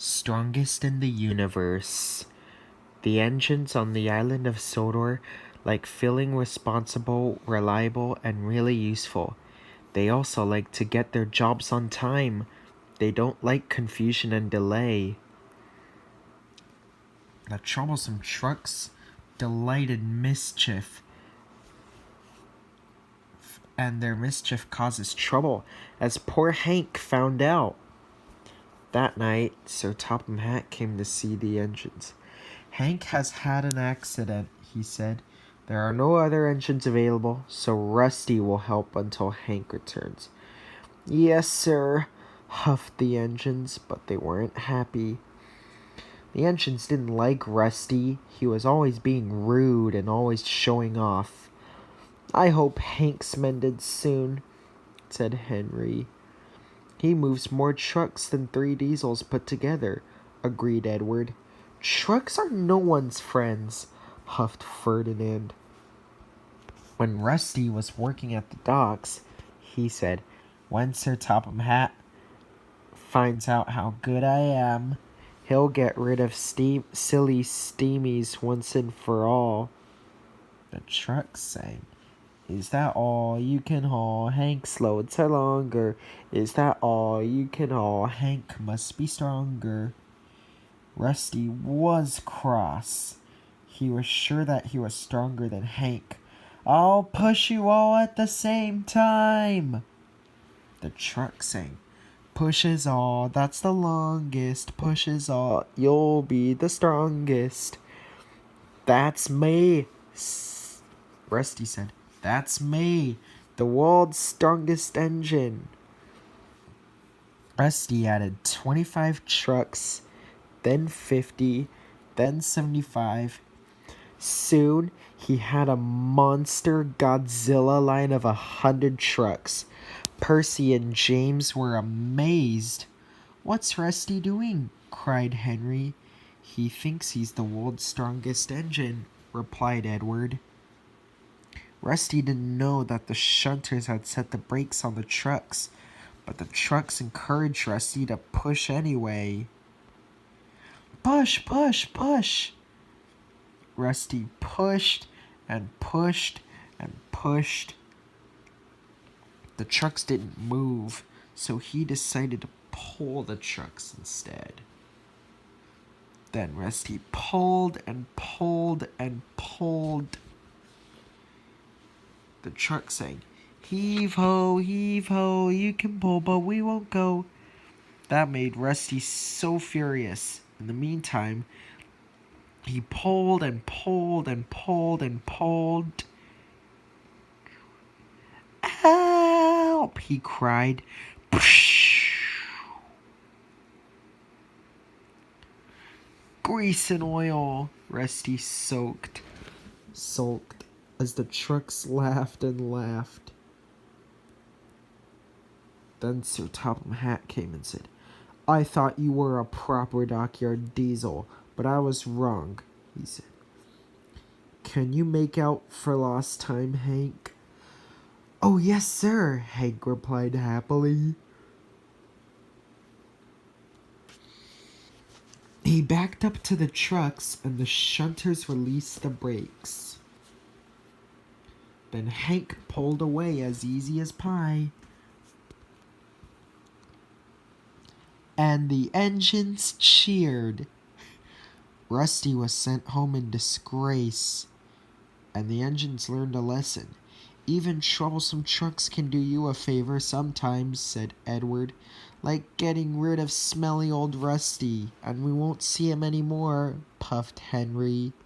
Strongest in the universe. The engines on the island of Sodor like feeling responsible, reliable, and really useful. They also like to get their jobs on time. They don't like confusion and delay. The troublesome trucks delighted mischief, and their mischief causes trouble, as poor Hank found out. That night, Sir Topham Hatt came to see the engines. Hank has had an accident, he said. There are no other engines available, so Rusty will help until Hank returns. Yes, sir, huffed the engines, but they weren't happy. The engines didn't like Rusty. He was always being rude and always showing off. I hope Hank's mended soon, said Henry. He moves more trucks than 3 diesels put together, agreed Edward. Trucks are no one's friends, huffed Ferdinand. When Rusty was working at the docks, he said, when Sir Topham Hatt finds out how good I am, he'll get rid of silly steamies once and for all. The truck sang, is that all you can haul? Hank's loads are longer. Is that all you can haul? Hank must be stronger. Rusty was cross. He was sure that he was stronger than Hank. I'll push you all at the same time. The truck sang, pushes all, that's the longest. Pushes all, you'll be the strongest. That's me, Rusty said. That's me, the world's strongest engine. Rusty added 25 trucks, then 50, then 75. Soon, he had a monster Godzilla line of 100 trucks. Percy and James were amazed. What's Rusty doing? Cried Henry. He thinks he's the world's strongest engine, replied Edward. Rusty didn't know that the shunters had set the brakes on the trucks, but the trucks encouraged Rusty to push anyway. Push, push, push! Rusty pushed and pushed and pushed. The trucks didn't move, so he decided to pull the trucks instead. Then Rusty pulled and pulled and pulled. The truck sang, heave ho, you can pull, but we won't go. That made Rusty so furious. In the meantime, he pulled and pulled and pulled and pulled. Help! He cried. Grease and oil, Rusty sulked as the trucks laughed and laughed. Then Sir Topham Hatt came and said, I thought you were a proper dockyard diesel, but I was wrong, he said. Can you make out for lost time, Hank? Oh, yes, sir, Hank replied happily. He backed up to the trucks, and the shunters released the brakes. Then Hank pulled away as easy as pie. And the engines cheered. Rusty was sent home in disgrace, and the engines learned a lesson. Even troublesome trucks can do you a favor sometimes, said Edward, like getting rid of smelly old Rusty, and we won't see him anymore, puffed Henry.